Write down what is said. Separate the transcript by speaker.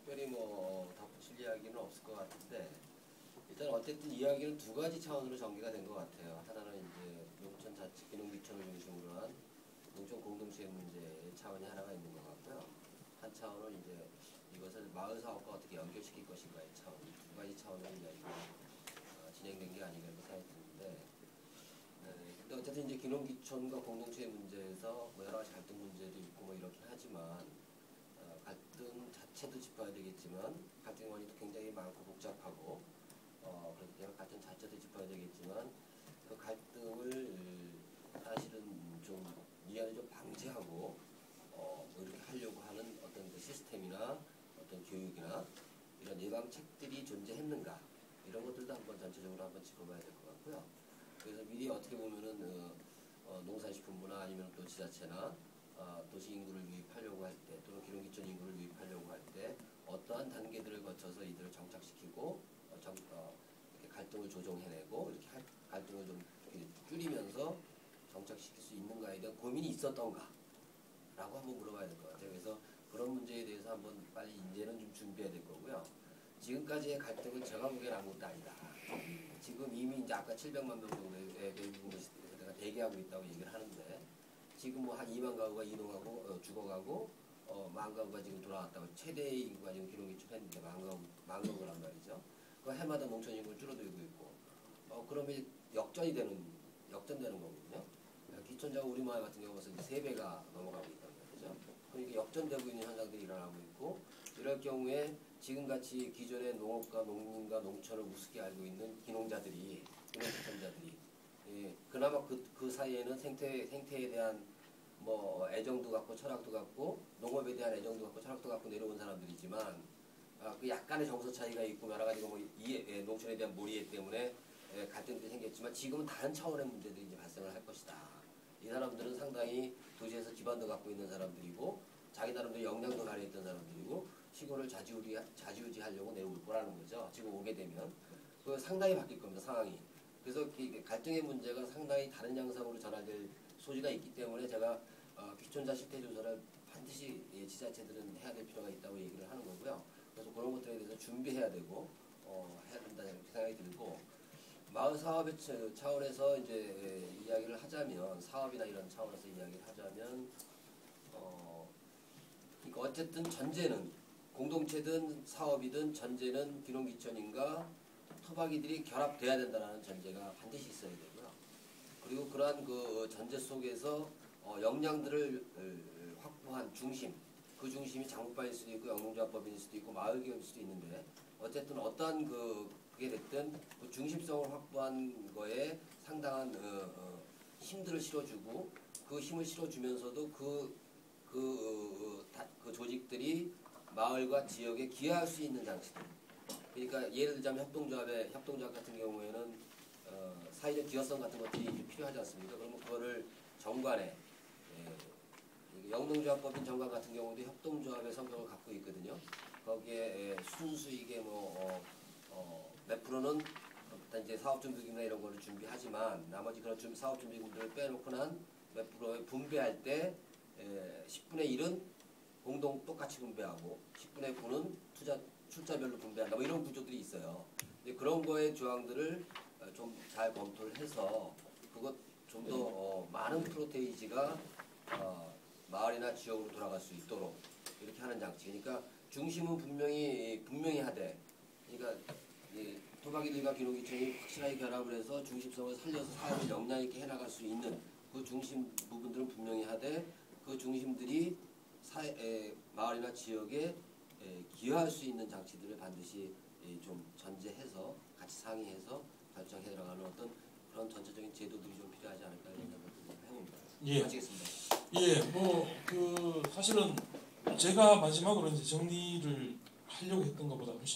Speaker 1: 특별히 뭐 덧붙일 이야기는 없을 것 같은데 일단 어쨌든 이야기는 두 가지 차원으로 전개가 된 것 같아요. 하나는 이제 농촌 자치 기농기촌을 중심으로 한 농촌 공동체 문제의 차원이 하나가 있는 것 같고요. 한 차원은 이제 이것을 마을 사업과 어떻게 연결시킬 것인가의 차원, 이 두 가지 차원으로 이야기가 진행된 게 아닌가 이렇게 생각이 드는데, 근데 어쨌든 이제 기농기촌과 공동체 문제에서 뭐 여러 가지 갈등 문제도 있고 뭐 이렇긴 하지만 갈등 자체도 짚어야 되겠지만 갈등 원인도 굉장히 많고 복잡하고 그렇기 때문에 갈등 자체도 짚어야 되겠지만 그 갈등을 사실은 좀 미연에 좀 방지하고 뭐 이렇게 하려고 하는 어떤 그 시스템이나 어떤 교육이나 이런 예방책들이 존재했는가 이런 것들도 한번 전체적으로 한번 짚어봐야 될 것 같고요. 그래서 미리 어떻게 보면은 농산식품부나 아니면 또 지자체나 도시 인구를 유입하려고 할 때 또는 기농기촌 인구를 유입하려고 할 때 어떠한 단계들을 거쳐서 이들을 정착시키고 이렇게 갈등을 조정해내고 이렇게 갈등을 좀 이렇게 줄이면서 정착시킬 수 있는가에 대한 고민이 있었던가 라고 한번 물어봐야 될 것 같아요. 그래서 그런 문제에 대해서 한번 빨리 이제는 좀 준비해야 될 거고요. 지금까지의 갈등은 제가 보기엔 아무것도 아니다. 지금 이미 이제 아까 700만 명 정도의 외국인들가 대기하고 있다고 얘기를 하는데 지금 뭐 한 2만 가구가 이동하고 죽어가고 1만 가구가 지금 돌아왔다고 최대의 인구가 지금 기록이 했는데 1만 가구란 말이죠. 그 해마다 농촌 인구가 줄어들고 있고 그러면 역전되는 거거든요. 기촌자가 우리 마을 같은 경우 벌써 3배가 넘어가고 있다는 거죠. 그러니까 역전되고 있는 현상들이 일어나고 있고 이럴 경우에 지금같이 기존의 농업과 농민과 농촌을 우습게 알고 있는 기농자들이 기농기촌자들이 그나마 그 사이에는 생태에 대한 뭐 애정도 갖고 철학도 갖고 농업에 대한 애정도 갖고 철학도 갖고 내려온 사람들이지만 그 약간의 정서 차이가 있고 여러 가지가 뭐 농촌에 대한 몰이해 때문에 갈등들이 생겼지만 지금은 다른 차원의 문제들이 이제 발생을 할 것이다. 이 사람들은 상당히 도시에서 기반도 갖고 있는 사람들이고 자기 나름대로 역량도 발휘했던 사람들이고 시골을 좌지우지하려고 내려올 거라는 거죠. 지금 오게 되면 그 상당히 바뀔 겁니다. 상황이. 그래서 갈등의 문제가 상당히 다른 양상으로 전환될 소지가 있기 때문에 제가 기촌자 실태 조사를 반드시 지자체들은 해야 될 필요가 있다고 얘기를 하는 거고요. 그래서 그런 것들에 대해서 준비해야 되고 해야 된다 이렇게 생각이 들고 마을 사업의 차원에서 이제 이야기를 하자면 사업이나 이런 차원에서 이야기를 하자면 그러니까 어쨌든 전제는 공동체든 사업이든 전제는 기농기촌인가 토박이들이 결합돼야 된다는 전제가 반드시 있어야 되고요. 그리고 그러한 그 전제 속에서 역량들을 확보한 중심, 그 중심이 장목반일 수도 있고 영농조합법인일 수도 있고 마을기업일 수도 있는데 어쨌든 어떠한 그게 됐든 그 중심성을 확보한 거에 상당한 힘들을 실어주고 그 힘을 실어주면서도 그 조직들이 마을과 지역에 기여할 수 있는 장치들. 그러니까 예를 들자면 협동조합 같은 경우에는 사회적 기여성 같은 것들이 필요하지 않습니까? 그러면 그거를 정관에 영농조합법인 정관 같은 경우도 협동조합의 성격을 갖고 있거든요. 거기에 순수익의 몇 프로는 이제 사업준비금이나 이런 거를 준비하지만 나머지 그런 사업준비금들을 빼놓고 난 몇 프로에 분배할 때 10분의 1은 똑같이 분배하고 10분의 9는 출자별로 분배한다. 뭐 이런 구조들이 있어요. 근데 그런 거의 조항들을 좀 잘 검토를 해서 그것 좀 더 많은 프로테이지가 마을이나 지역으로 돌아갈 수 있도록 이렇게 하는 장치. 그러니까 중심은 분명히 하되, 그러니까 토박이들과 기농기촌이 확실하게 결합을 해서 중심성을 살려서 사업을 역량 있게 해나갈 수 있는 그 중심 부분들은 분명히 하되 그 중심들이 마을이나 지역에 기여할 수 있는 장치들을 반드시 좀 전제해서 같이 상의해서 결정해 나가는 어떤 그런 전체적인 제도들이 좀 필요하지 않을까 이런 생각을 해봅니다.
Speaker 2: 예.
Speaker 1: 마치겠습니다.
Speaker 2: 예, 사실은 제가 마지막으로 이제 정리를 하려고 했던 것보다 훨씬